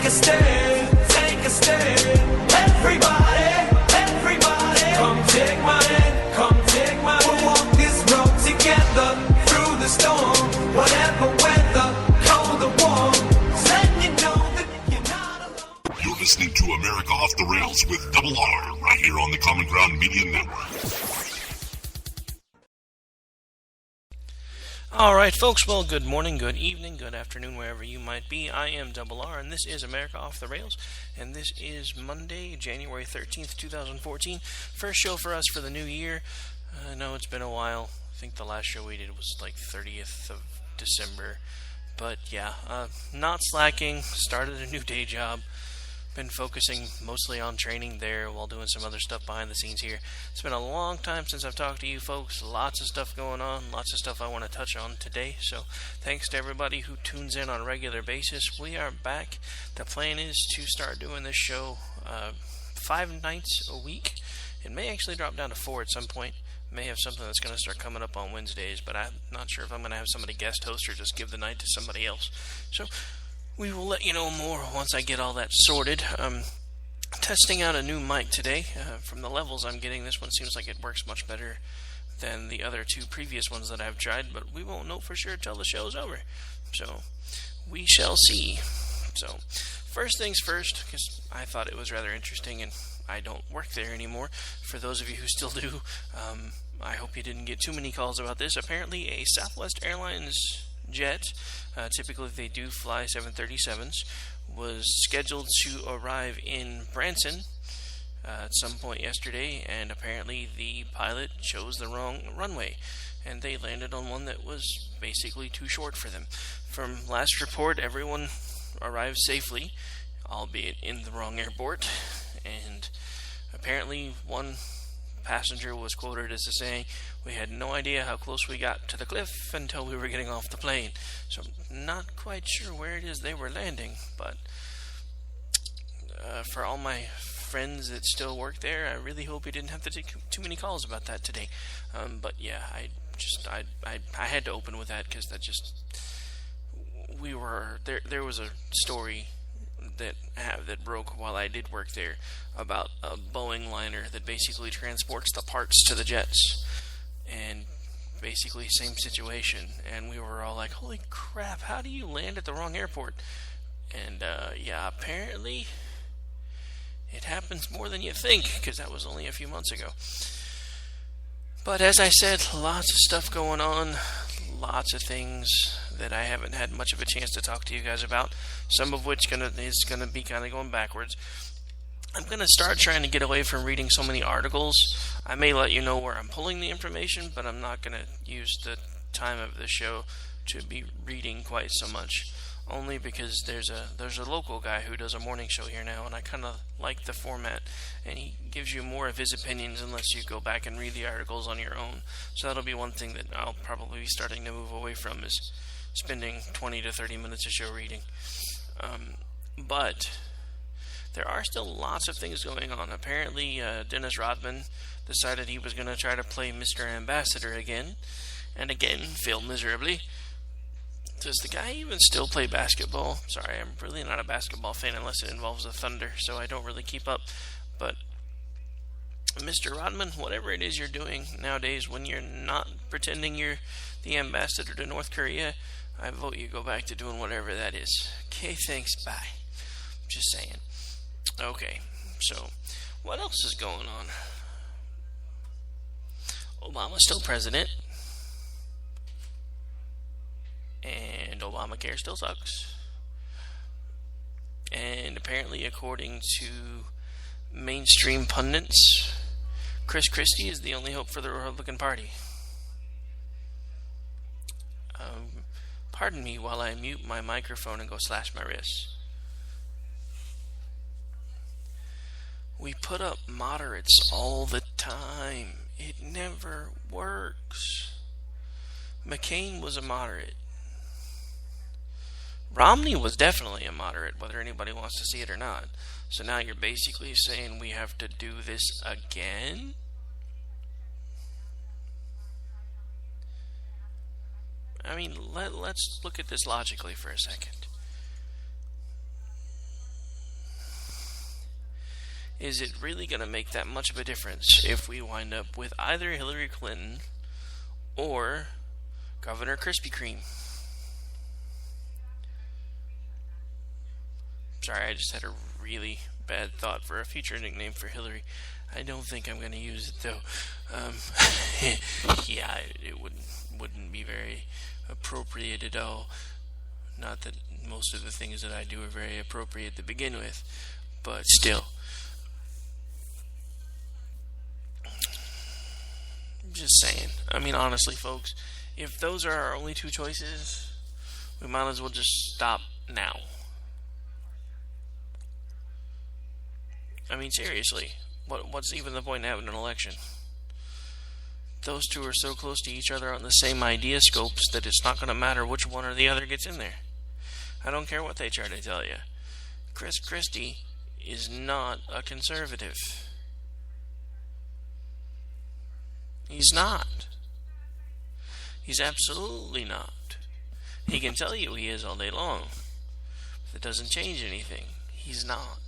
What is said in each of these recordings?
a stand, take a stand. Everybody, come take my hand, come take my hand. We'll walk this road together through the storm, whatever weather, cold or warm. Just letting you know that you're not alone. You're listening to America Off the Rails with Double R, right here on the Common Ground Media Network. Alright folks, well good morning, good evening, good afternoon, wherever you might be. I am Double R, and this is America Off the Rails, and this is Monday, January 13th, 2014. First show for us for the new year. I know it's been a while. I think the last show we did was like 30th of December. But yeah, not slacking, started a new day job. Been focusing mostly on training there while doing some other stuff behind the scenes here. It's been a long time since I've talked to you folks. Lots of stuff going on, lots of stuff I want to touch on today. So thanks to everybody who tunes in on a regular basis. We are back. The plan is to start doing this show 5 nights a week. It may actually drop down to 4 at some point. May have something that's going to start coming up on Wednesdays, but I'm not sure if I'm going to have somebody guest host or just give the night to somebody else. So we will let you know more once I get all that sorted. Testing out a new mic today. From the levels I'm getting, this one seems like it works much better than the other 2 previous ones that I've tried, but we won't know for sure till the show's over. So we shall see. So first things first, because I thought it was rather interesting, and I don't work there anymore. For those of you who still do, I hope you didn't get too many calls about this. Apparently a Southwest Airlines jet, typically they do fly 737s, was scheduled to arrive in Branson at some point yesterday, and apparently the pilot chose the wrong runway, and they landed on one that was basically too short for them. From last report, everyone arrived safely, albeit in the wrong airport, and apparently one passenger was quoted as saying, "We had no idea how close we got to the cliff until we were getting off the plane." So I'm not quite sure where it is they were landing, but for all my friends that still work there, I really hope you didn't have to take too many calls about that today. But yeah, I had to open with that because there was a story that broke while I did work there about a Boeing liner that basically transports the parts to the jets, and basically same situation, and we were all like, holy crap, how do you land at the wrong airport? And yeah, apparently it happens more than you think, because that was only a few months ago. But as I said, lots of stuff going on, lots of things that I haven't had much of a chance to talk to you guys about, some of which is going to be kind of going backwards. I'm going to start trying to get away from reading so many articles. I may let you know where I'm pulling the information, but I'm not going to use the time of the show to be reading quite so much. Only because there's a local guy who does a morning show here now, and I kind of like the format, and he gives you more of his opinions unless you go back and read the articles on your own. So that'll be one thing that I'll probably be starting to move away from, is spending 20 to 30 minutes a show reading. But there are still lots of things going on. Apparently, Dennis Rodman decided he was going to try to play Mr. Ambassador again, and again failed miserably. Does the guy even still play basketball? Sorry, I'm really not a basketball fan unless it involves the Thunder, so I don't really keep up. But Mr. Rodman, whatever it is you're doing nowadays, when you're not pretending you're the ambassador to North Korea, I vote you go back to doing whatever that is. Okay, thanks, bye. Just saying. Okay, so what else is going on? Obama's still president, and Obamacare still sucks. And apparently, according to mainstream pundits, Chris Christie is the only hope for the Republican Party. Pardon me while I mute my microphone and go slash my wrists. We put up moderates all the time. It never works. McCain was a moderate. Romney was definitely a moderate, whether anybody wants to see it or not. So now you're basically saying we have to do this again? I mean, let's look at this logically for a second. is it really going to make that much of a difference if we wind up with either Hillary Clinton or Governor Krispy Kreme? Sorry, I just had a really bad thought for a future nickname for Hillary. I don't think I'm going to use it, though. Yeah, it wouldn't be very appropriate at all. Not that most of the things that I do are very appropriate to begin with, but still. Just saying. I mean, honestly, folks, if those are our only two choices, we might as well just stop now. I mean, seriously, what's even the point in having an election? Those two are so close to each other on the same idea scopes that it's not going to matter which one or the other gets in there. I don't care what they try to tell you. Chris Christie is not a conservative. He's not. He's absolutely not. He can tell you he is all day long. But it doesn't change anything. He's not.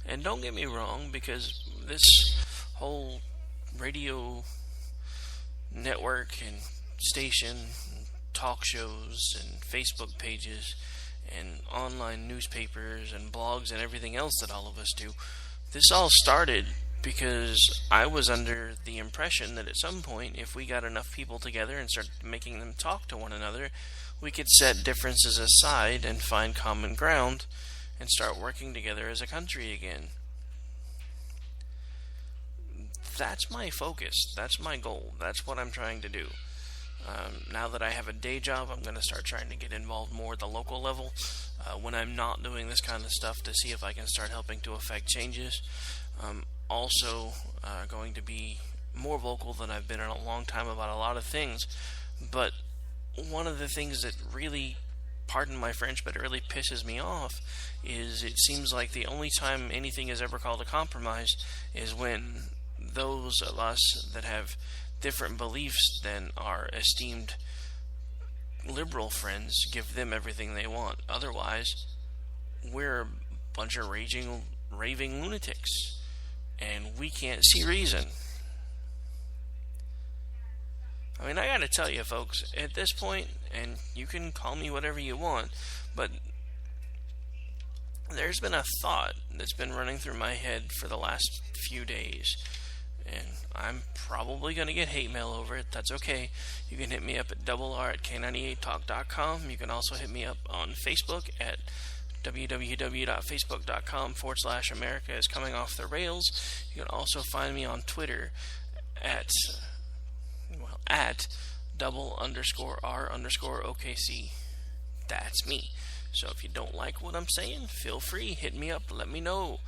And don't get me wrong, because this whole radio network and station, and talk shows and Facebook pages and online newspapers and blogs and everything else that all of us do, this all started because I was under the impression that at some point, if we got enough people together and started making them talk to one another, we could set differences aside and find common ground and start working together as a country again. That's my focus. That's my goal. That's what I'm trying to do. Now that I have a day job, I'm going to start trying to get involved more at the local level when I'm not doing this kind of stuff, to see if I can start helping to affect changes. Also going to be more vocal than I've been in a long time about a lot of things. But one of the things that really, pardon my French, but it really pisses me off is it seems like the only time anything is ever called a compromise is when those of us that have different beliefs than our esteemed liberal friends give them everything they want. Otherwise, we're a bunch of raving lunatics, and we can't see reason. I mean, I gotta tell you, folks, at this point, and you can call me whatever you want, but there's been a thought that's been running through my head for the last few days, and I'm probably going to get hate mail over it. That's okay. You can hit me up at r@k98talk.com. You can also hit me up on Facebook at www.facebook.com/America is coming off the rails. You can also find me on Twitter at @double_R_OKC. That's me. So if you don't like what I'm saying, feel free, hit me up, let me know.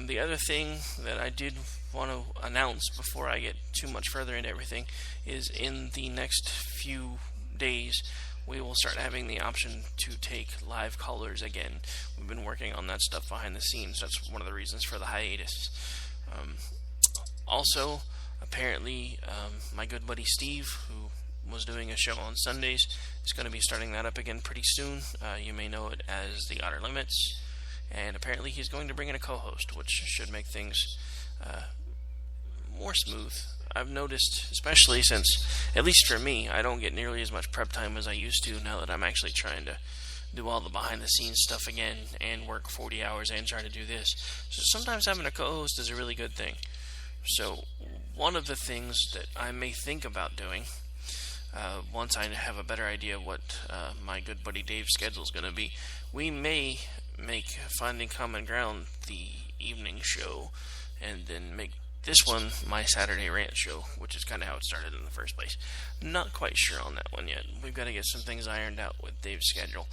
The other thing that I did want to announce before I get too much further into everything is in the next few days we will start having the option to take live callers again. We've been working on that stuff behind the scenes. That's one of the reasons for the hiatus. Also, apparently, my good buddy Steve, who was doing a show on Sundays, is going to be starting that up again pretty soon. You may know it as The Outer Limits. And apparently he's going to bring in a co-host, which should make things more smooth. I've noticed, especially since, at least for me, I don't get nearly as much prep time as I used to now that I'm actually trying to do all the behind-the-scenes stuff again and work 40 hours and try to do this. So sometimes having a co-host is a really good thing. So one of the things that I may think about doing, once I have a better idea of what my good buddy Dave's schedule is going to be, we may make Finding Common Ground the evening show, and then make this one my Saturday rant show, which is kind of how it started in the first place. Not quite sure on that one yet. We've got to get some things ironed out with Dave's schedule.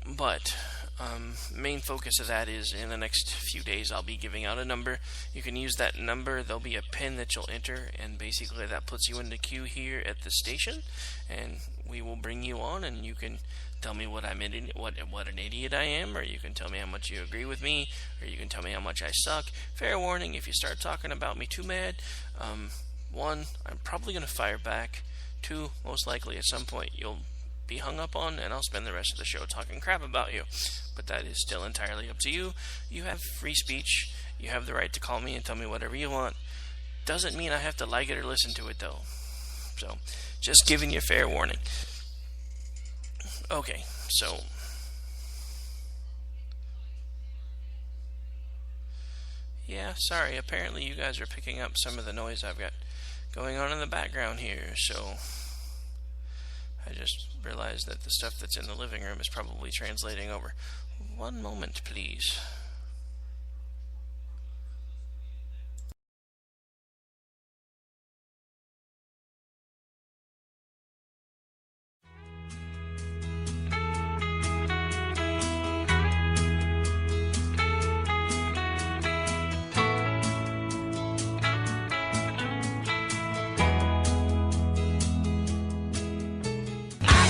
But main focus of that is in the next few days I'll be giving out a number. You can use that number. There'll be a pin that you'll enter, and basically that puts you into queue here at the station, and we will bring you on, and you can tell me what an idiot I am, or you can tell me how much you agree with me, or you can tell me how much I suck. Fair warning, if you start talking about me too mad, one, I'm probably going to fire back. Two, most likely at some point you'll be hung up on, and I'll spend the rest of the show talking crap about you. But that is still entirely up to you. You have free speech. You have the right to call me and tell me whatever you want. Doesn't mean I have to like it or listen to it, though. So, just giving you fair warning. Okay, so... yeah, sorry, apparently you guys are picking up some of the noise I've got going on in the background here, so... I just realized that the stuff that's in the living room is probably translating over. One moment, please.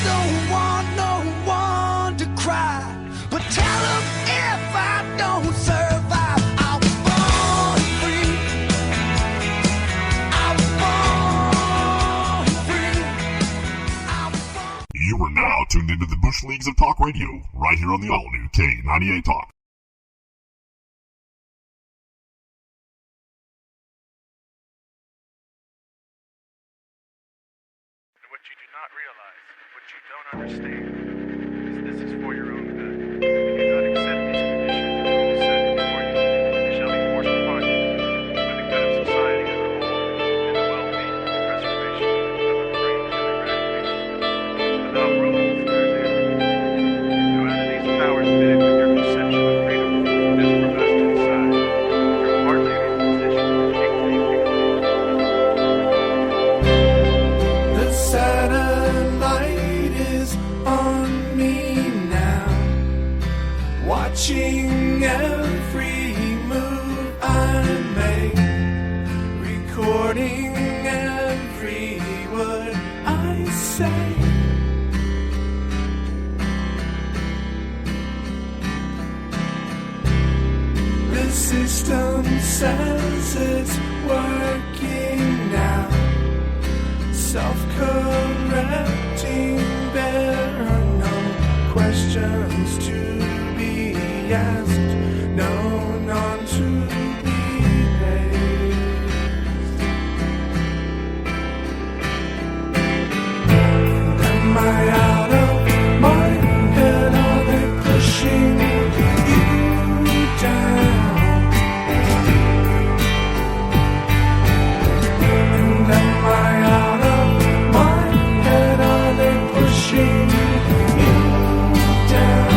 Don't want no one to cry, but tell them if I don't survive, I was born free. I was born free. I was born. You are now tuned into the Bush Leagues of Talk Radio, right here on the all-new K98 Talk. What you do not realize, what you don't understand, is this is for your own good. If you do not accept these conditions that will be set before you, they shall be forced upon you, for the good of society as a whole, and the well-being and preservation of a free and democratic nation. Without rules, there is anarchy. And whether these powers fit with your conception of freedom is for us to decide. You're hardly in a position to dictate freedom. The satellite is on me now, watching every move I make, recording every word I say. The system says it's working now, self-correcting, there are no questions to be asked, no none to be raised. Am I out of my head? Are they pushing you down? And am I out of my head? Are they pushing you down?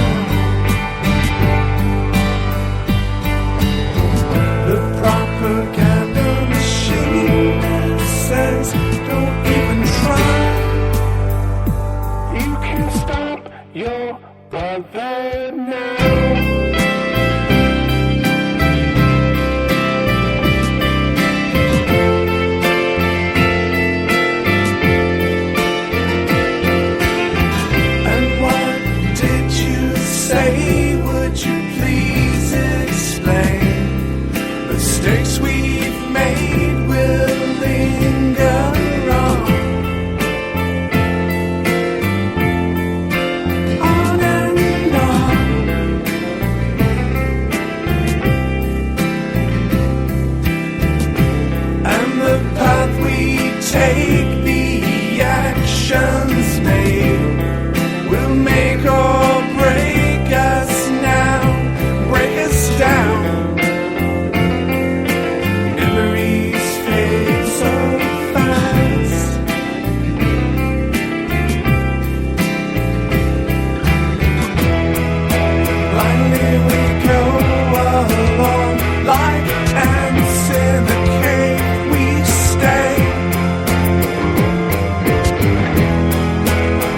The propaganda machine says don't even try. You can stop your brother now. And what did you say? Would you please explain? Mistakes we've made will linger on and on. And the path we take, the actions made, will make or break us now, break us down. Memories fade so fast. Blindly we go along, like ants in the cave we stay.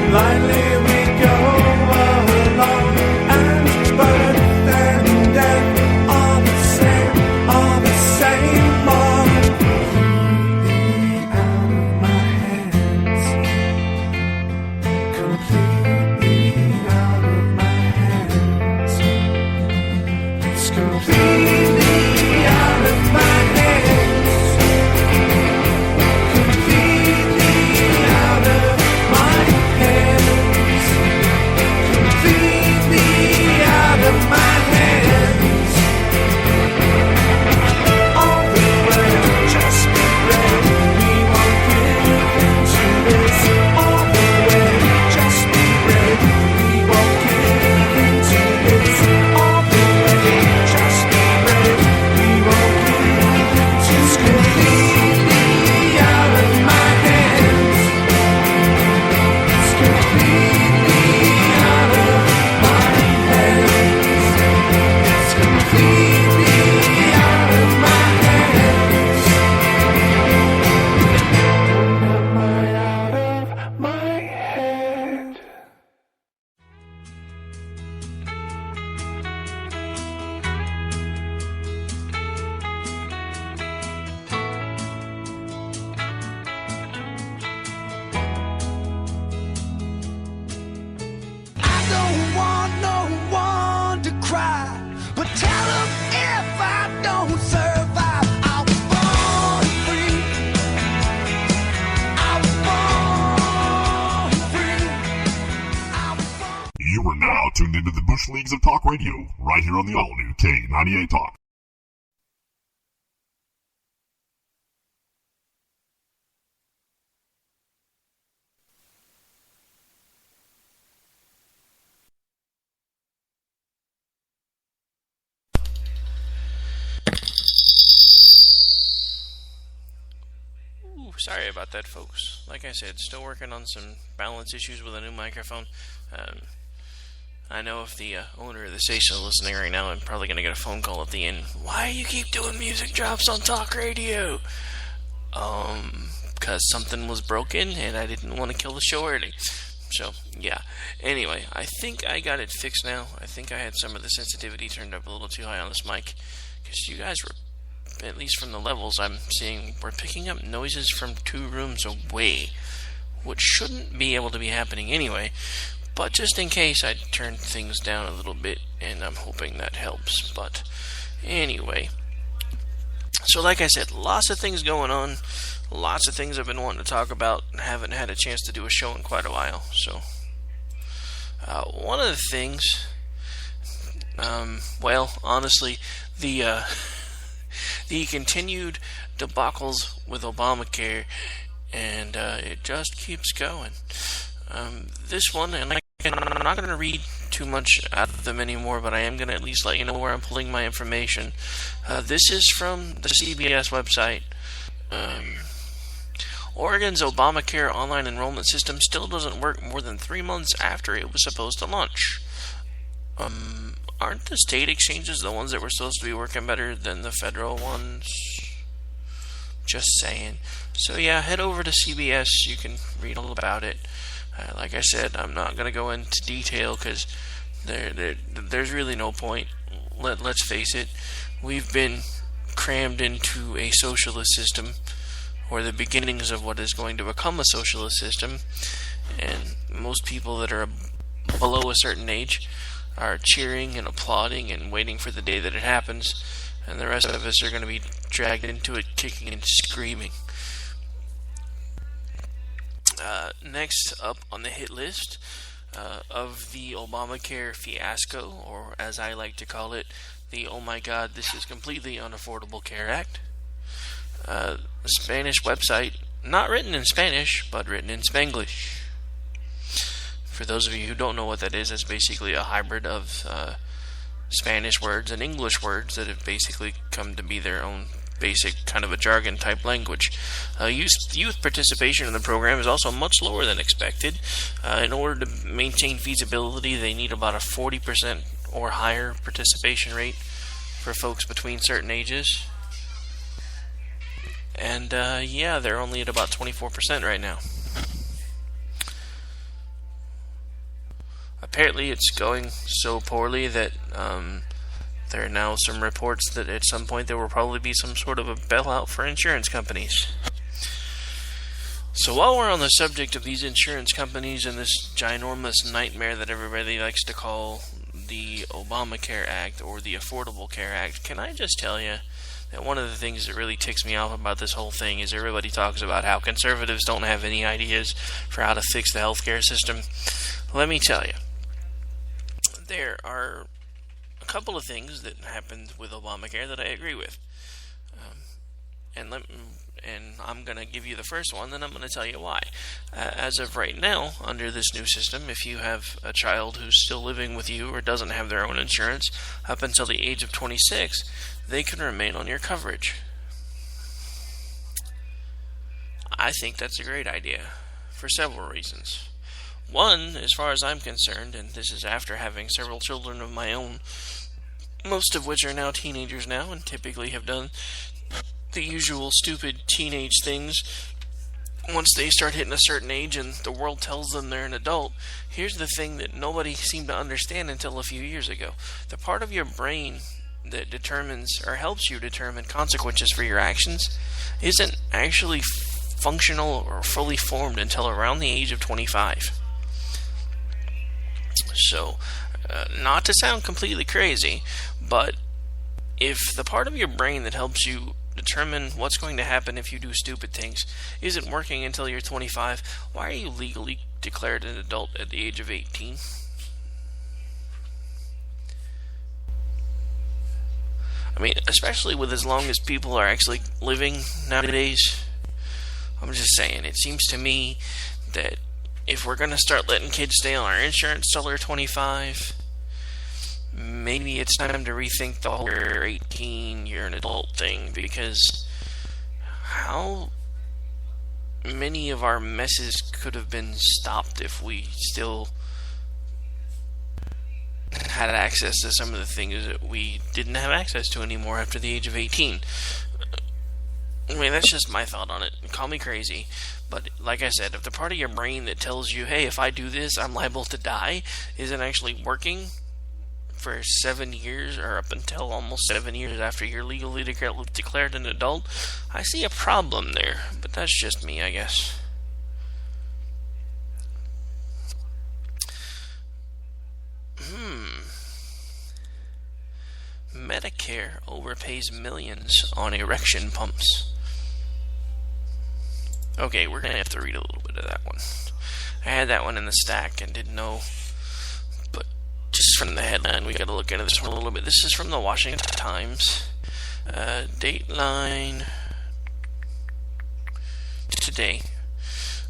Blindly we go along, and birth and death are the same, are the same, are completely out of my hands, completely out of my hands. It's completely out of my hands. endless leagues of talk radio, right here on the all-new K98 Talk. Sorry about that, folks. Like I said, still working on some balance issues with a new microphone. I know if the owner of the station is listening right now, I'm probably going to get a phone call at the end. Why do you keep doing music drops on talk radio? Because something was broken and I didn't want to kill the show early. So, yeah. Anyway, I think I got it fixed now. I think I had some of the sensitivity turned up a little too high on this mic. Because you guys were, at least from the levels I'm seeing, we're picking up noises from 2 rooms away, which shouldn't be able to be happening anyway, but just in case, I turned things down a little bit, and I'm hoping that helps. But anyway, so like I said, lots of things going on, lots of things I've been wanting to talk about, and haven't had a chance to do a show in quite a while. So one of the things, well, honestly, the continued debacles with Obamacare, and it just keeps going. This one, and I'm not going to read too much out of them anymore, but I am going to at least let you know where I'm pulling my information. This is from the CBS website. Oregon's Obamacare online enrollment system still doesn't work more than 3 months after it was supposed to launch. Aren't the state exchanges the ones that were supposed to be working better than the federal ones? Just saying. So yeah, head over to CBS. You can read all about it. Like I said, I'm not going to go into detail because there's really no point. Let's face it, we've been crammed into a socialist system, or the beginnings of what is going to become a socialist system, and most people that are below a certain age are cheering and applauding and waiting for the day that it happens, and the rest of us are going to be dragged into it kicking and screaming. Next up on the hit list of the Obamacare fiasco, or as I like to call it, the "oh my god, this is completely unaffordable care act." The Spanish website, not written in Spanish, but written in Spanglish. For those of you who don't know what that is, it's basically a hybrid of Spanish words and English words that have basically come to be their own basic kind of a jargon type language. Youth participation in the program is also much lower than expected. In order to maintain feasibility, they need about a 40% or higher participation rate for folks between certain ages. And yeah, they're only at about 24% right now. Apparently it's going so poorly that there are now some reports that at some point there will probably be some sort of a bailout for insurance companies. So while we're on the subject of these insurance companies and this ginormous nightmare that everybody likes to call the Obamacare Act or the Affordable Care Act, can I just tell you that one of the things that really ticks me off about this whole thing is everybody talks about how conservatives don't have any ideas for how to fix the healthcare system. Let me tell you, there are a couple of things that happened with Obamacare that I agree with. And I'm going to give you the first one, then I'm going to tell you why. As of right now, under this new system, if you have a child who's still living with you or doesn't have their own insurance up until the age of 26, they can remain on your coverage. I think that's a great idea for several reasons. One, as far as I'm concerned, and this is after having several children of my own, most of which are now teenagers now and typically have done the usual stupid teenage things once they start hitting a certain age and the world tells them they're an adult. Here's the thing that nobody seemed to understand until a few years ago. The part of your brain that determines or helps you determine consequences for your actions isn't actually functional or fully formed until around the age of 25. So, not to sound completely crazy, but if the part of your brain that helps you determine what's going to happen if you do stupid things isn't working until you're 25, why are you legally declared an adult at the age of 18? I mean, especially with as long as people are actually living nowadays. I'm just saying, it seems to me that if we're going to start letting kids stay on our insurance till they're 25, maybe it's time to rethink the whole you're 18, you're an adult thing, because how many of our messes could have been stopped if we still had access to some of the things that we didn't have access to anymore after the age of 18. I mean, that's just my thought on it. Call me crazy, but like I said, if the part of your brain that tells you, hey, if I do this, I'm liable to die, isn't actually working for 7 years, or up until almost 7 years after you're legally declared an adult, I see a problem there, but that's just me, I guess. Medicare overpays millions on erection pumps. Okay, we're going to have to read a little bit of that one. I had that one in the stack and didn't know, but just from the headline, we got to look into this one a little bit. This is from the Washington Times. Dateline today.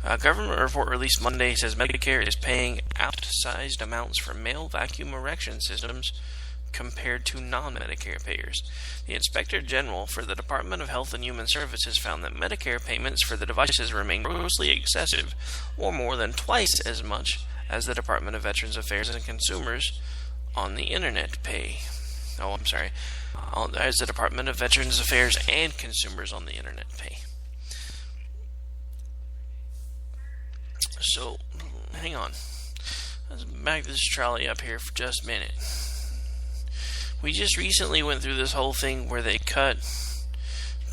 A government report released Monday says Medicare is paying outsized amounts for male vacuum erection systems compared to non-Medicare payers. The Inspector General for the Department of Health and Human Services found that Medicare payments for the devices remain grossly excessive, or more than twice as much as the Department of Veterans Affairs and Consumers on the Internet pay. As the Department of Veterans Affairs and Consumers on the Internet pay. So, hang on. Let's back this trolley up here for just a minute. We just recently went through this whole thing where they cut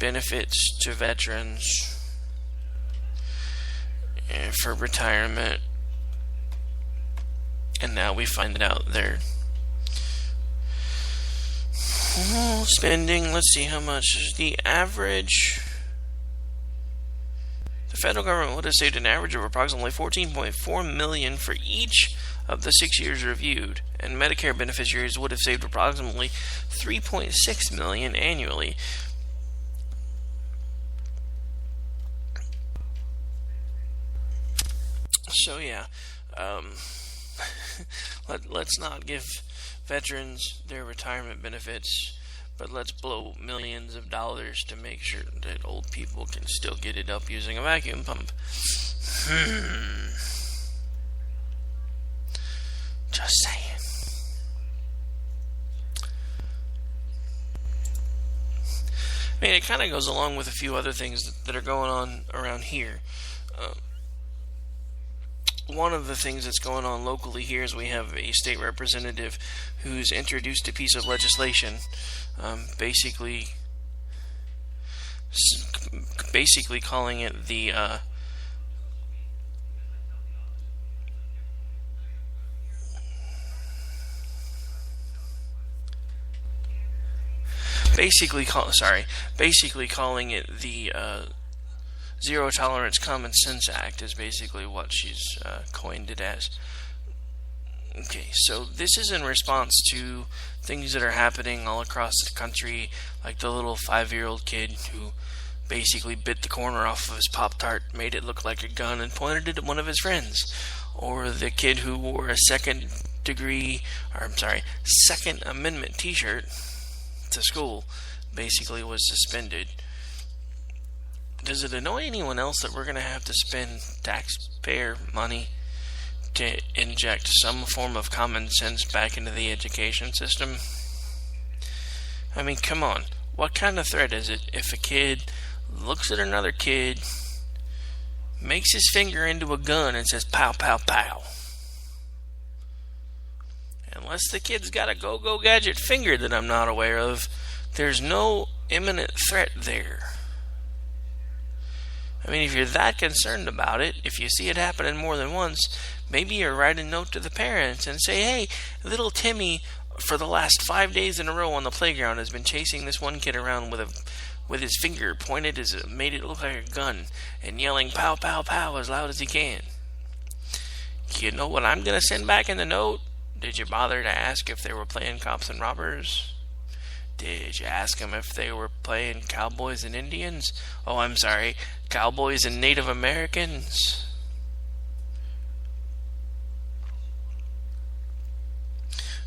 benefits to veterans for retirement, and now we find out they're spending, let's see how much, the average, the federal government would have saved an average of approximately $14.4 million for each of the 6 years reviewed, and Medicare beneficiaries would have saved approximately $3.6 million annually. So yeah, let's not give veterans their retirement benefits, but let's blow millions of dollars to make sure that old people can still get it up using a vacuum pump. Just saying. I mean, it kind of goes along with a few other things that are going on around here. One of the things that's going on locally here is we have a state representative who's introduced a piece of legislation, basically calling it the basically calling it the Zero Tolerance Common Sense Act is basically what she's coined it as. Okay, so this is in response to things that are happening all across the country, like the little 5-year-old kid who basically bit the corner off of his Pop-Tart, made it look like a gun, and pointed it at one of his friends. Or the kid who wore a Second Amendment t-shirt to school, basically was suspended. Does it annoy anyone else that we're going to have to spend taxpayer money to inject some form of common sense back into the education system? I mean, come on. What kind of threat is it if a kid looks at another kid, makes his finger into a gun, and says, pow, pow, pow? Unless the kid's got a go-go gadget finger that I'm not aware of, there's no imminent threat there. I mean, if you're that concerned about it, if you see it happening more than once, maybe you write a note to the parents and say, hey, little Timmy, for the last 5 days in a row on the playground, has been chasing this one kid around with his finger pointed made it look like a gun, and yelling pow, pow, pow as loud as he can. You know what I'm going to send back in the note? Did you bother to ask if they were playing cops and robbers? Did you ask them if they were playing cowboys and Indians? Oh, I'm sorry, cowboys and Native Americans?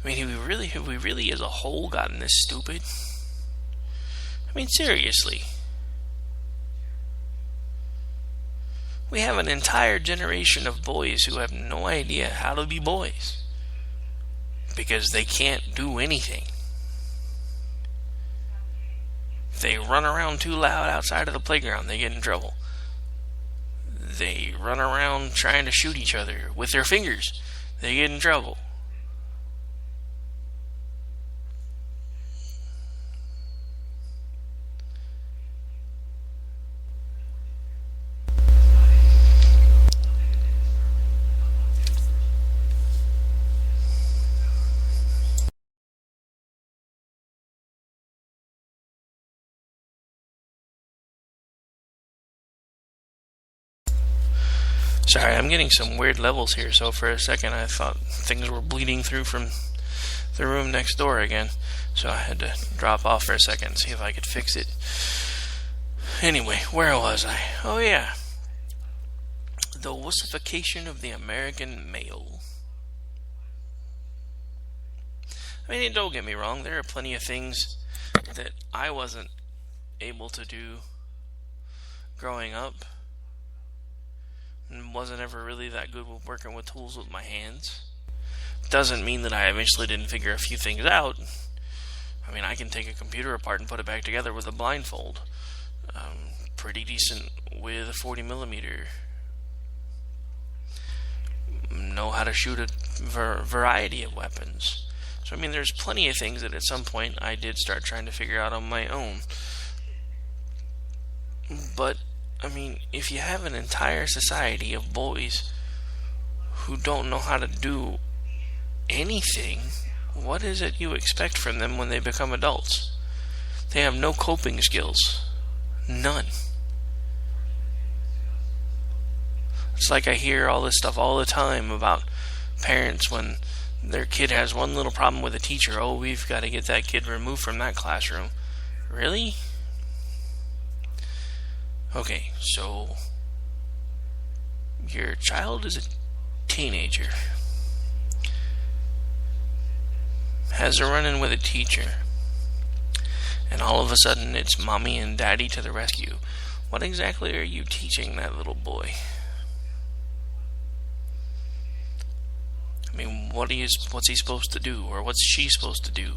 I mean, have we really as a whole gotten this stupid? I mean, seriously. We have an entire generation of boys who have no idea how to be boys because they can't do anything. If they run around too loud outside of the playground, they get in trouble. They run around trying to shoot each other with their fingers, they get in trouble. Sorry, I'm getting some weird levels here, so for a second I thought things were bleeding through from the room next door again. So I had to drop off for a second and see if I could fix it. Anyway, where was I? Oh yeah. The wussification of the American male. I mean, don't get me wrong, there are plenty of things that I wasn't able to do growing up. And wasn't ever really that good with working with tools with my hands. Doesn't mean that I eventually didn't figure a few things out. I mean, I can take a computer apart and put it back together with a blindfold. Pretty decent with a 40mm. Know how to shoot a variety of weapons. So, I mean, there's plenty of things that at some point I did start trying to figure out on my own. But I mean, if you have an entire society of boys who don't know how to do anything, what is it you expect from them when they become adults? They have no coping skills. None. It's like I hear all this stuff all the time about parents when their kid has one little problem with a teacher. Oh, we've got to get that kid removed from that classroom. Really? Okay, so your child is a teenager, has a run-in with a teacher, and all of a sudden it's mommy and daddy to the rescue. What exactly are you teaching that little boy? I mean, what's he supposed to do, or what's she supposed to do?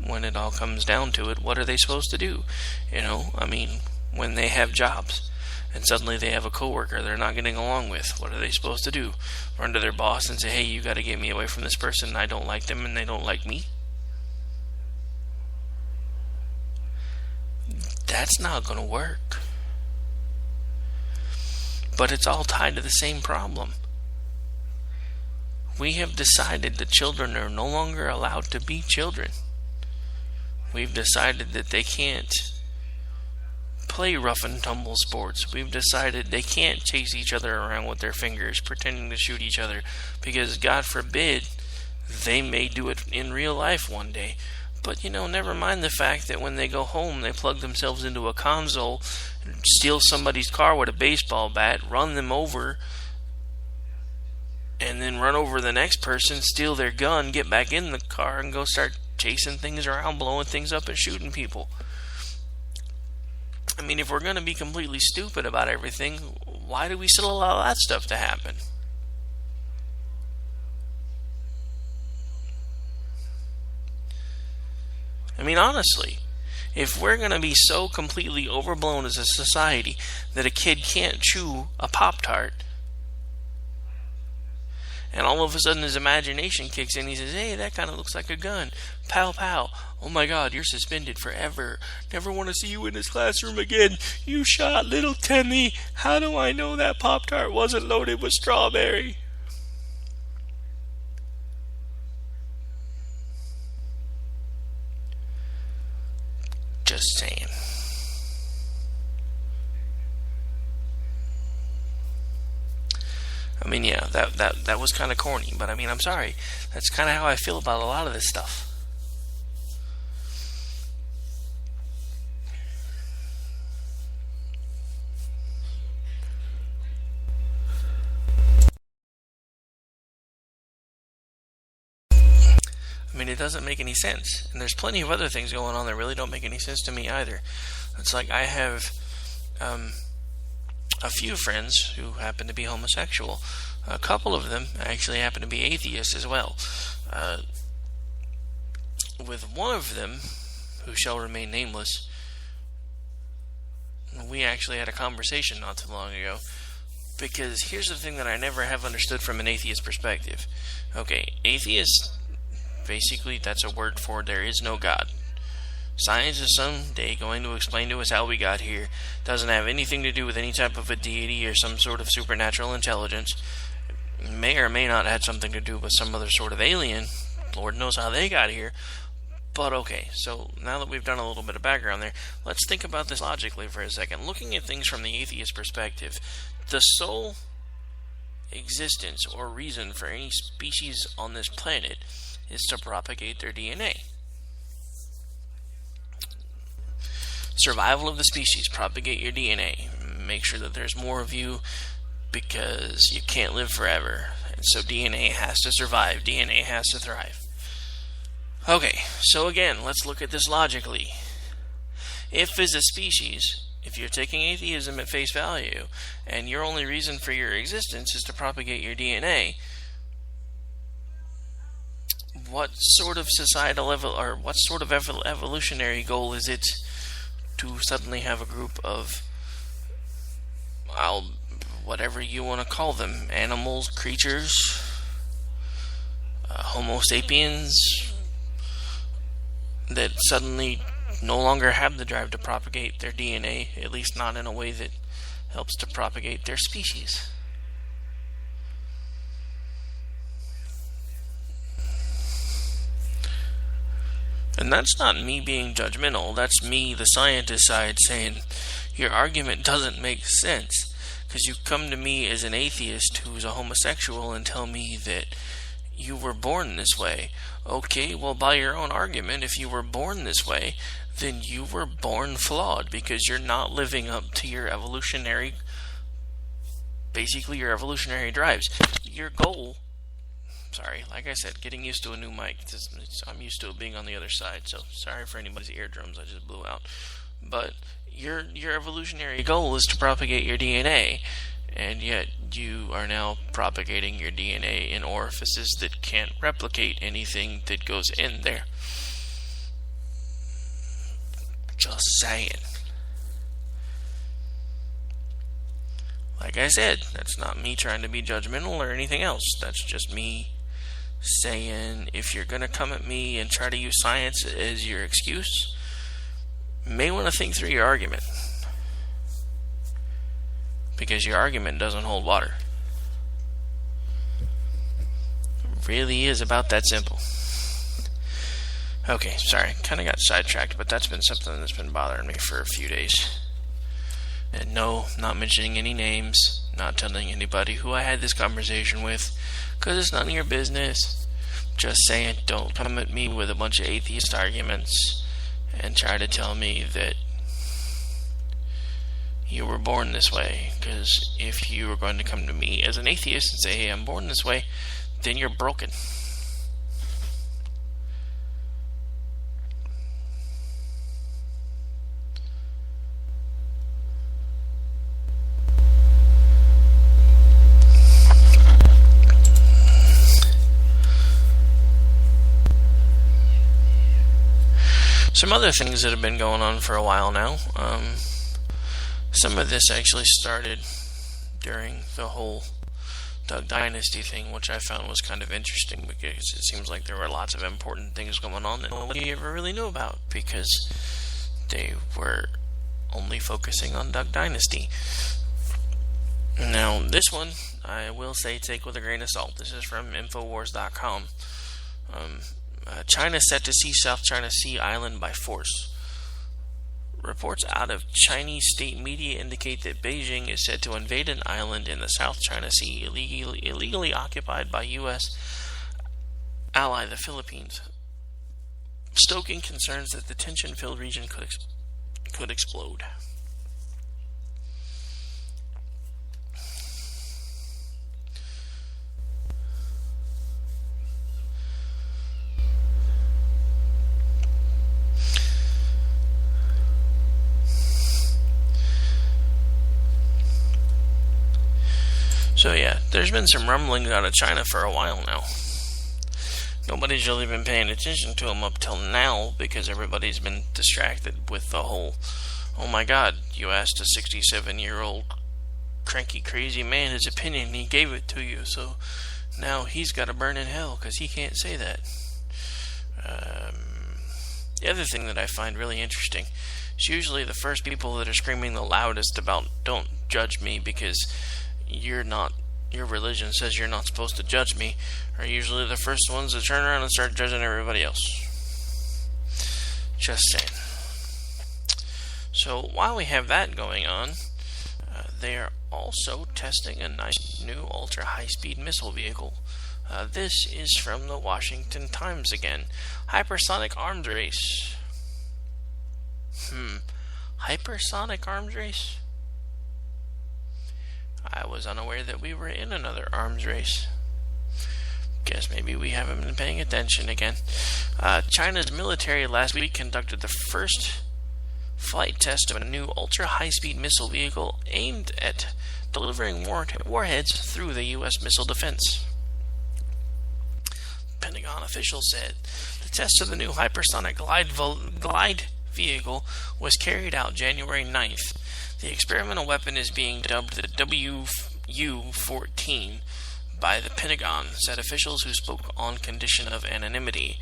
When it all comes down to it, what are they supposed to do? You know, I mean, when they have jobs and suddenly they have a coworker they're not getting along with, what are they supposed to do? Run to their boss and say, hey, you got to get me away from this person, I don't like them and they don't like me? That's not going to work. But it's all tied to the same problem. We have decided that children are no longer allowed to be children. We've decided that they can't play rough and tumble sports. We've decided they can't chase each other around with their fingers, pretending to shoot each other, because God forbid they may do it in real life one day. But, you know, never mind the fact that when they go home, they plug themselves into a console, steal somebody's car with a baseball bat, run them over, and then run over the next person, steal their gun, get back in the car, and go start chasing things around, blowing things up, and shooting people. I mean, if we're going to be completely stupid about everything, why do we still allow that stuff to happen? I mean, honestly, if we're going to be so completely overblown as a society that a kid can't chew a Pop-Tart, and all of a sudden his imagination kicks in, he says, hey, that kind of looks like a gun. Pow, pow. Oh my God, you're suspended forever. Never want to see you in this classroom again. You shot little Timmy. How do I know that Pop-Tart wasn't loaded with strawberry? Just saying. I mean, yeah, that was kind of corny, but I mean, I'm sorry. That's kind of how I feel about a lot of this stuff. mean, it doesn't make any sense. And there's plenty of other things going on that really don't make any sense to me either. It's like I have a few friends who happen to be homosexual. A couple of them actually happen to be atheists as well. With one of them, who shall remain nameless, we actually had a conversation not too long ago. Because here's the thing that I never have understood from an atheist perspective. Okay, atheist, basically that's a word for there is no God. Science is someday going to explain to us how we got here. Doesn't have anything to do with any type of a deity or some sort of supernatural intelligence. May or may not have something to do with some other sort of alien. Lord knows how they got here. But okay, so now that we've done a little bit of background there, let's think about this logically for a second. Looking at things from the atheist perspective, the sole existence or reason for any species on this planet is to propagate their DNA. Survival of the species, propagate your DNA. Make sure that there's more of you because you can't live forever. And so DNA has to survive, DNA has to thrive. Okay, so again, let's look at this logically. If as a species, if you're taking atheism at face value, and your only reason for your existence is to propagate your DNA, what sort of societal or what sort of evolutionary goal is it to suddenly have a group of, whatever you want to call them, animals, creatures, Homo sapiens, that suddenly no longer have the drive to propagate their DNA, at least not in a way that helps to propagate their species. And that's not me being judgmental, that's me, the scientist side, saying your argument doesn't make sense, because you come to me as an atheist who's a homosexual and tell me that you were born this way. Okay, well, by your own argument, if you were born this way, then you were born flawed because you're not living up to your evolutionary drives. Your goal, like I said, getting used to a new mic. I'm used to it being on the other side, so sorry for anybody's eardrums I just blew out. But your evolutionary goal is to propagate your DNA, and yet you are now propagating your DNA in orifices that can't replicate anything that goes in there. Just saying. Like I said, that's not me trying to be judgmental or anything else. That's just me saying, if you're going to come at me and try to use science as your excuse, you may want to think through your argument. Because your argument doesn't hold water. It really is about that simple. Okay, sorry, kind of got sidetracked, but that's been something that's been bothering me for a few days. And no, not mentioning any names, not telling anybody who I had this conversation with, because it's none of your business. Just saying, don't come at me with a bunch of atheist arguments and try to tell me that you were born this way. Because if you were going to come to me as an atheist and say, hey, I'm born this way, then you're broken. Some other things that have been going on for a while now. Some of this actually started during the whole Duck Dynasty thing, which I found was kind of interesting because it seems like there were lots of important things going on that nobody ever really knew about because they were only focusing on Duck Dynasty. Now, this one, I will say, take with a grain of salt. This is from Infowars.com. China set to seize South China Sea island by force. Reports out of Chinese state media indicate that Beijing is said to invade an island in the South China Sea illegally occupied by U.S. ally the Philippines, stoking concerns that the tension-filled region could explode. So yeah, there's been some rumblings out of China for a while now. Nobody's really been paying attention to them up till now because everybody's been distracted with the whole, oh my god, you asked a 67-year-old cranky crazy man his opinion and he gave it to you, so now he's got to burn in hell because he can't say that. The other thing that I find really interesting is usually the first people that are screaming the loudest about don't judge me because your religion says you're not supposed to judge me are usually the first ones to turn around and start judging everybody else. Just saying. So while we have that going on, they are also testing a nice new ultra high-speed missile vehicle. This is from the Washington Times again. Hypersonic arms race. Hypersonic arms race? I was unaware that we were in another arms race. Guess maybe we haven't been paying attention again. China's military last week conducted the first flight test of a new ultra-high-speed missile vehicle aimed at delivering warheads through the U.S. missile defense. Pentagon officials said the test of the new hypersonic glide vehicle was carried out January 9th. The experimental weapon is being dubbed the WU-14 by the Pentagon, said officials who spoke on condition of anonymity.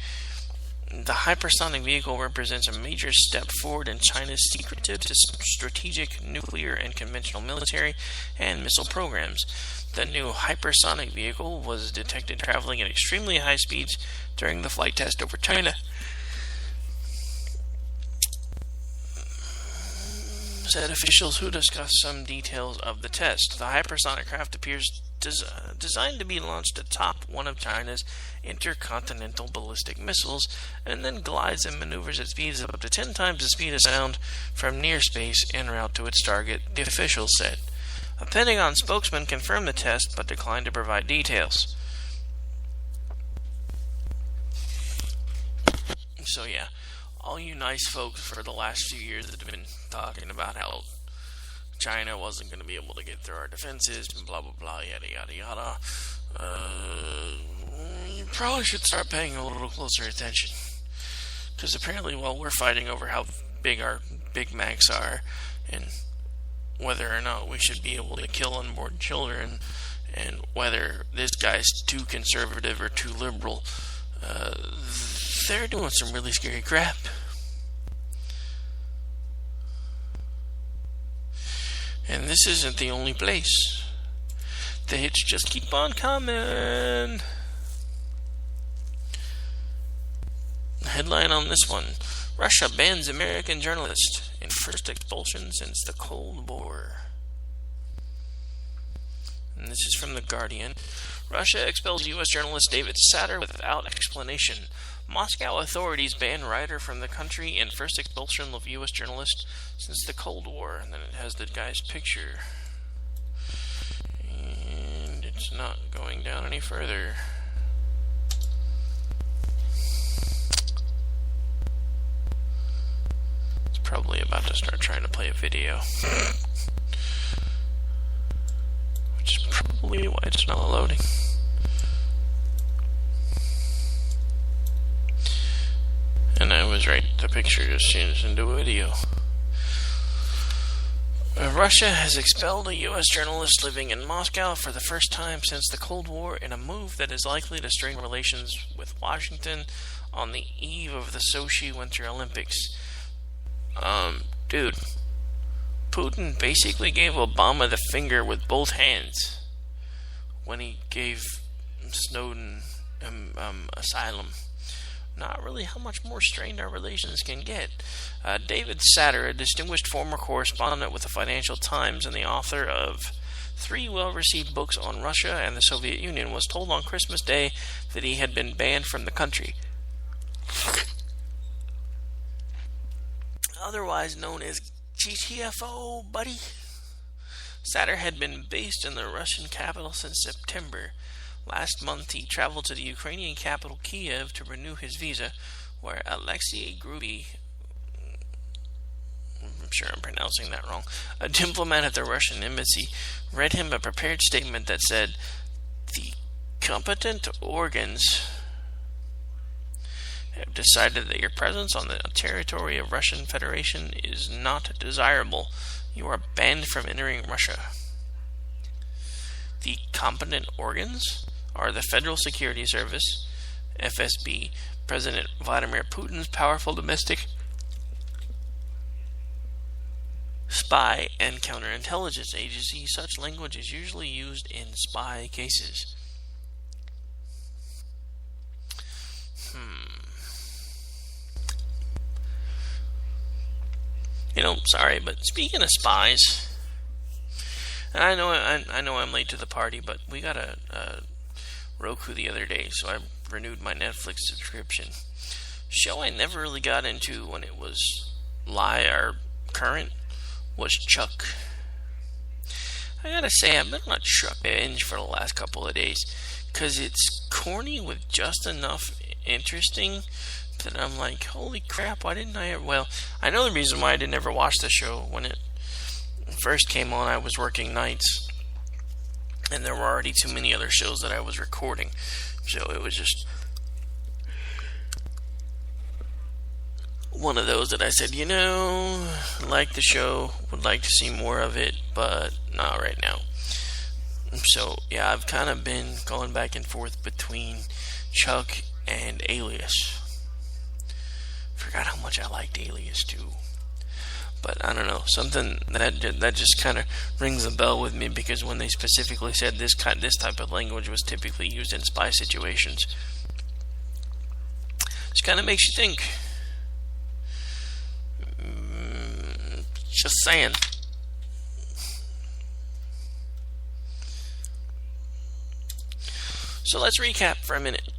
The hypersonic vehicle represents a major step forward in China's secretive strategic nuclear and conventional military and missile programs. The new hypersonic vehicle was detected traveling at extremely high speeds during the flight test over China. Said officials who discussed some details of the test. The hypersonic craft appears designed to be launched atop one of China's intercontinental ballistic missiles and then glides and maneuvers at speeds of up to 10 times the speed of sound from near space en route to its target, the officials said. A Pentagon spokesman confirmed the test but declined to provide details. So yeah, all you nice folks for the last few years that have been talking about how China wasn't going to be able to get through our defenses and blah blah blah yada yada yada, you probably should start paying a little closer attention, because apparently while we're fighting over how big our Big Macs are and whether or not we should be able to kill unborn children and whether this guy's too conservative or too liberal, they're doing some really scary crap. And this isn't the only place. The hits just keep on coming. Headline on this one: Russia bans American journalist in first expulsion since the Cold War. And this is from The Guardian. Russia expels U.S. journalist David Satter without explanation. Moscow authorities ban writer from the country in first expulsion of U.S. journalist since the Cold War. And then it has the guy's picture. And it's not going down any further. It's probably about to start trying to play a video. Which is probably why it's not loading. And I was right, the picture just changed into a video. Russia has expelled a U.S. journalist living in Moscow for the first time since the Cold War in a move that is likely to strain relations with Washington on the eve of the Sochi Winter Olympics. Dude, Putin basically gave Obama the finger with both hands when he gave Snowden asylum. Not really how much more strained our relations can get. David Satter, a distinguished former correspondent with the Financial Times and the author of 3 well-received books on Russia and the Soviet Union, was told on Christmas Day that he had been banned from the country. Otherwise known as GTFO, buddy. Satter had been based in the Russian capital since September. Last month, he traveled to the Ukrainian capital, Kiev, to renew his visa, where Alexei I'm sure I'm pronouncing that wrong. A diplomat at the Russian embassy read him a prepared statement that said, "The competent organs have decided that your presence on the territory of Russian Federation is not desirable. You are banned from entering Russia." The competent organs are the Federal Security Service, FSB, President Vladimir Putin's powerful domestic spy and counterintelligence agency. Such language is usually used in spy cases. Sorry, but speaking of spies, and I know I'm late to the party, but we got a Roku the other day, so I renewed my Netflix subscription. Show I never really got into when it was current was Chuck. I gotta say, I've been on a Chuck binge for the last couple of days, because it's corny with just enough interesting that I'm like, holy crap, why didn't I ever... Well, I know the reason why I didn't ever watch the show. When it first came on, I was working nights, and there were already too many other shows that I was recording, so it was just one of those that I said, like the show, would like to see more of it, but not right now. So, yeah, I've kind of been going back and forth between Chuck and Alias. Forgot how much I liked Alias too. But I don't know, something that just kind of rings a bell with me, because when they specifically said this type of language was typically used in spy situations, just kind of makes you think. Just saying. So let's recap for a minute.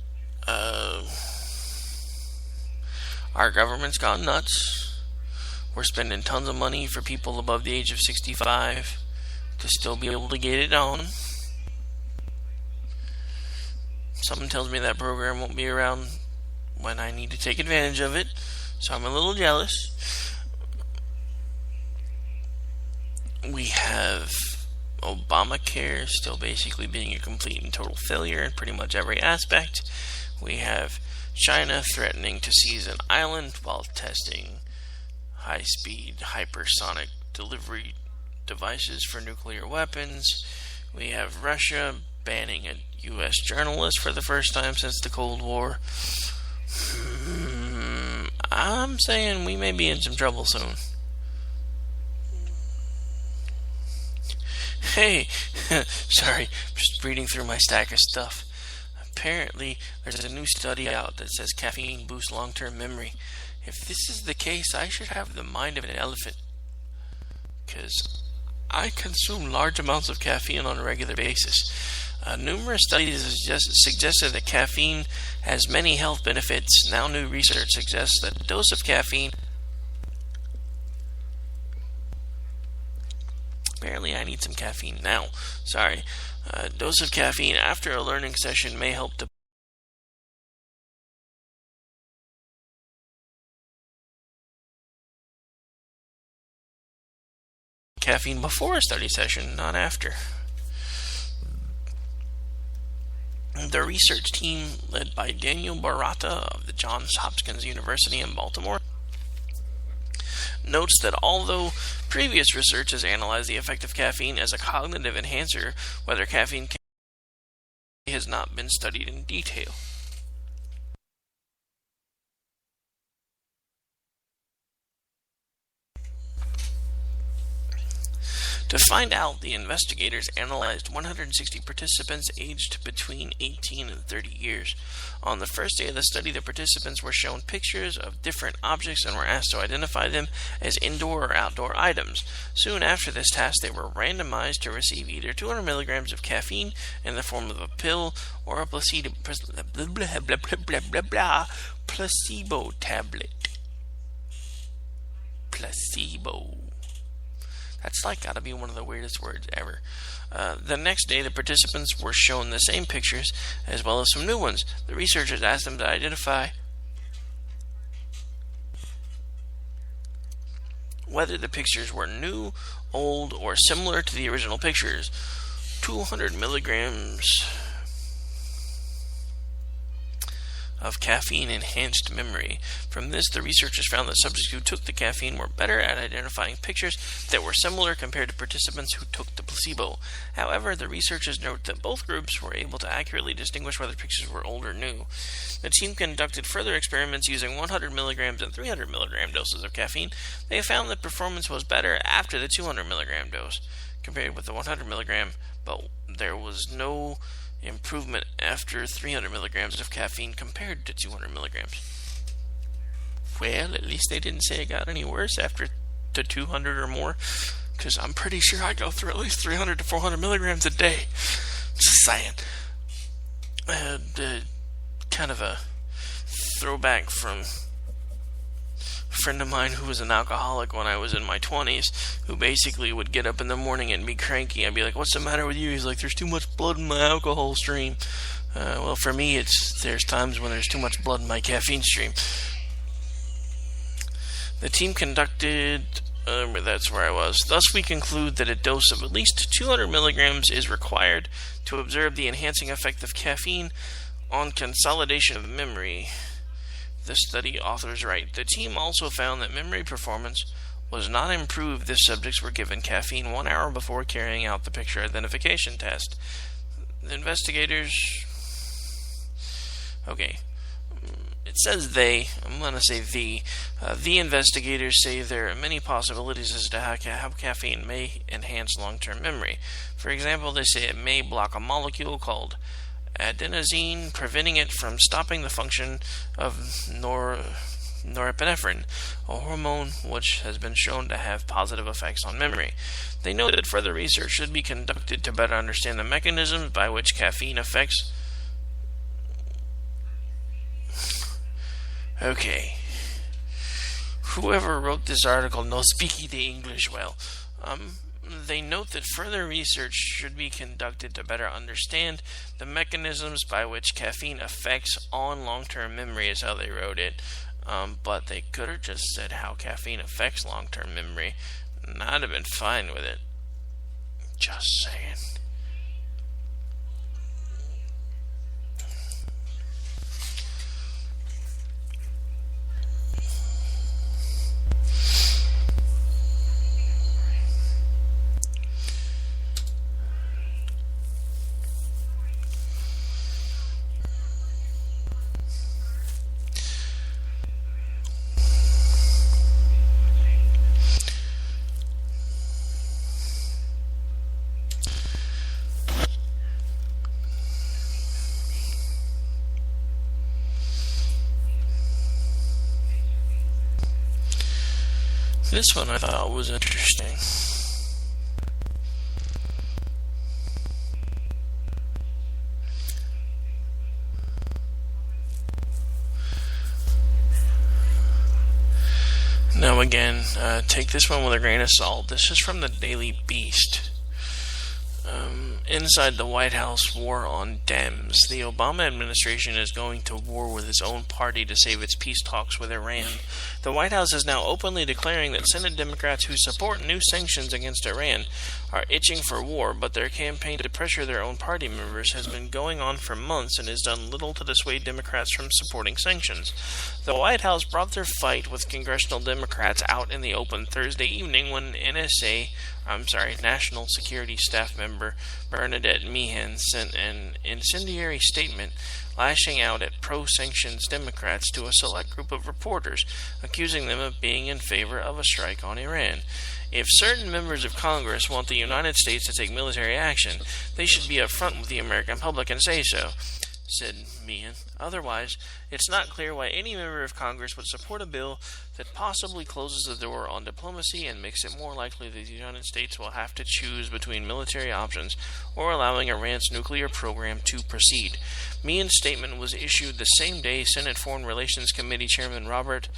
Our government's gone nuts. We're spending tons of money for people above the age of 65 to still be able to get it on. Something tells me that program won't be around when I need to take advantage of it, so I'm a little jealous. We have Obamacare still basically being a complete and total failure in pretty much every aspect. We have China threatening to seize an island while testing high-speed hypersonic delivery devices for nuclear weapons. We have Russia banning a U.S. journalist for the first time since the Cold War. I'm saying we may be in some trouble soon. Hey, sorry, just reading through my stack of stuff. Apparently, there's a new study out that says caffeine boosts long-term memory. If this is the case, I should have the mind of an elephant, because I consume large amounts of caffeine on a regular basis. Numerous studies suggested that caffeine has many health benefits. Now new research suggests that a dose of caffeine... Apparently I need some caffeine now. Sorry. A dose of caffeine after a learning session may help to... Caffeine before a study session, not after. The research team, led by Daniel Barata of the Johns Hopkins University in Baltimore, notes that although previous research has analyzed the effect of caffeine as a cognitive enhancer, whether caffeine has not been studied in detail. To find out, the investigators analyzed 160 participants aged between 18 and 30 years. On the first day of the study, the participants were shown pictures of different objects and were asked to identify them as indoor or outdoor items. Soon after this task, they were randomized to receive either 200 milligrams of caffeine in the form of a pill or a placebo tablet. Placebo. That's gotta be one of the weirdest words ever. The next day, the participants were shown the same pictures as well as some new ones. The researchers asked them to identify whether the pictures were new, old, or similar to the original pictures. 200 milligrams of caffeine-enhanced memory. From this, the researchers found that subjects who took the caffeine were better at identifying pictures that were similar compared to participants who took the placebo. However, the researchers note that both groups were able to accurately distinguish whether pictures were old or new. The team conducted further experiments using 100 milligrams and 300 milligram doses of caffeine. They found that performance was better after the 200 milligram dose compared with the 100 milligram, but there was no improvement after 300 milligrams of caffeine compared to 200 milligrams. Well, at least they didn't say it got any worse after the 200 or more, because I'm pretty sure I go through at least 300 to 400 milligrams a day. Just saying. Kind of a throwback from a friend of mine who was an alcoholic when I was in my 20s, who basically would get up in the morning and be cranky. I'd be like, "What's the matter with you?" He's like, "There's too much blood in my alcohol stream." Well, for me, there's times when there's too much blood in my caffeine stream. The team conducted, that's where I was. Thus, we conclude that a dose of at least 200 milligrams is required to observe the enhancing effect of caffeine on consolidation of memory. The study authors write, the team also found that memory performance was not improved if subjects were given caffeine 1 hour before carrying out the picture identification test. The investigators... Okay. It says they. I'm going to say the. The investigators say there are many possibilities as to how caffeine may enhance long-term memory. For example, they say it may block a molecule called adenosine, preventing it from stopping the function of norepinephrine, a hormone which has been shown to have positive effects on memory. They note that further research should be conducted to better understand the mechanisms by which caffeine affects. Okay. Whoever wrote this article knows speaking the English well. They note that further research should be conducted to better understand the mechanisms by which caffeine affects on long-term memory, is how they wrote it. But they could have just said how caffeine affects long-term memory, and I'd have been fine with it. Just saying. This one I thought was interesting. Now again, take this one with a grain of salt. This is from the Daily Beast. Inside the White House, war on Dems. The Obama administration is going to war with its own party to save its peace talks with Iran. The White House is now openly declaring that Senate Democrats who support new sanctions against Iran are itching for war, but their campaign to pressure their own party members has been going on for months and has done little to dissuade Democrats from supporting sanctions. The White House brought their fight with congressional Democrats out in the open Thursday evening when National Security Staff member Bernadette Meehan sent an incendiary statement lashing out at pro-sanctions Democrats to a select group of reporters, accusing them of being in favor of a strike on Iran. If certain members of Congress want the United States to take military action, they should be upfront with the American public and say so, said Meehan. Otherwise, it's not clear why any member of Congress would support a bill that possibly closes the door on diplomacy and makes it more likely that the United States will have to choose between military options or allowing Iran's nuclear program to proceed. Meehan's statement was issued the same day Senate Foreign Relations Committee Chairman Robert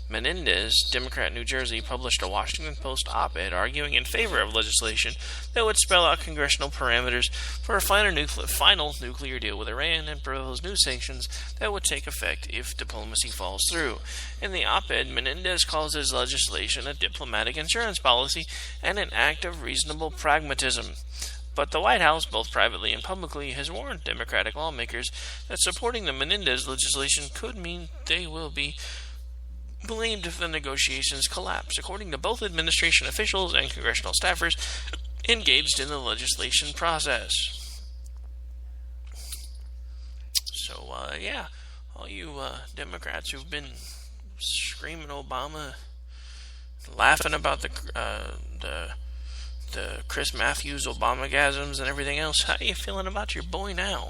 Menendez, Democrat, New Jersey, published a Washington Post op-ed arguing in favor of legislation that would spell out congressional parameters for a final nuclear deal with Iran and propose new sanctions that would take effect if diplomacy falls through. In the op-ed, Menendez calls his legislation a diplomatic insurance policy and an act of reasonable pragmatism. But the White House, both privately and publicly, has warned Democratic lawmakers that supporting the Menendez legislation could mean they will be blamed if the negotiations collapse, according to both administration officials and congressional staffers engaged in the legislation process. So, all you Democrats who've been screaming Obama, laughing about the Chris Matthews Obamagasms and everything else, how are you feeling about your boy now?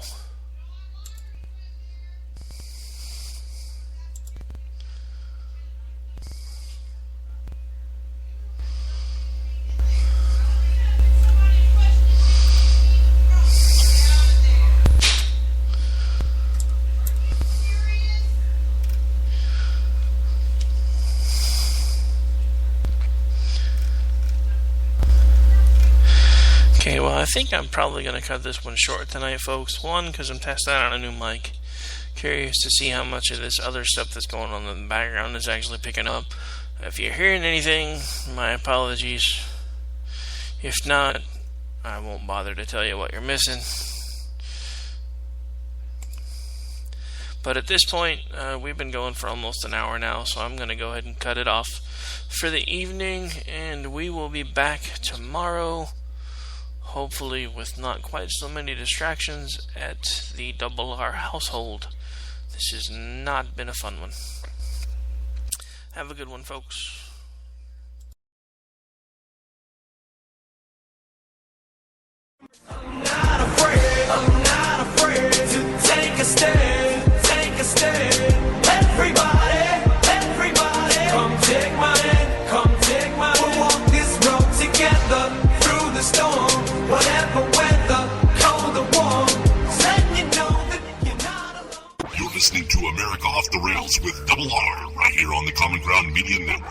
Okay, well, I think I'm probably going to cut this one short tonight, folks. One, because I'm testing out a new mic. Curious to see how much of this other stuff that's going on in the background is actually picking up. If you're hearing anything, my apologies. If not, I won't bother to tell you what you're missing. But at this point, we've been going for almost an hour now, so I'm going to go ahead and cut it off for the evening, and we will be back tomorrow. Hopefully with not quite so many distractions at the Double R household. This has not been a fun one. Have a good one, folks. I'm not afraid to take a stand, Everybody, come take my hand, we'll walk this road together through the storm. Whatever weather, cold or warm, letting you know that you're not alone. You're listening to America Off the Rails with Double R, right here on the Common Ground Media Network.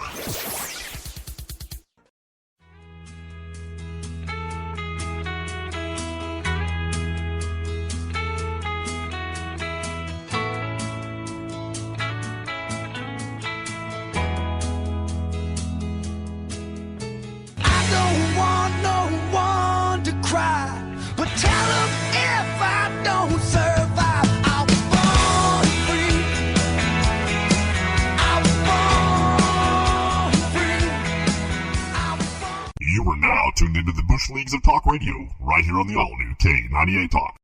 You are now tuned into the Bush Leagues of Talk Radio, right here on the all-new K98 Talk.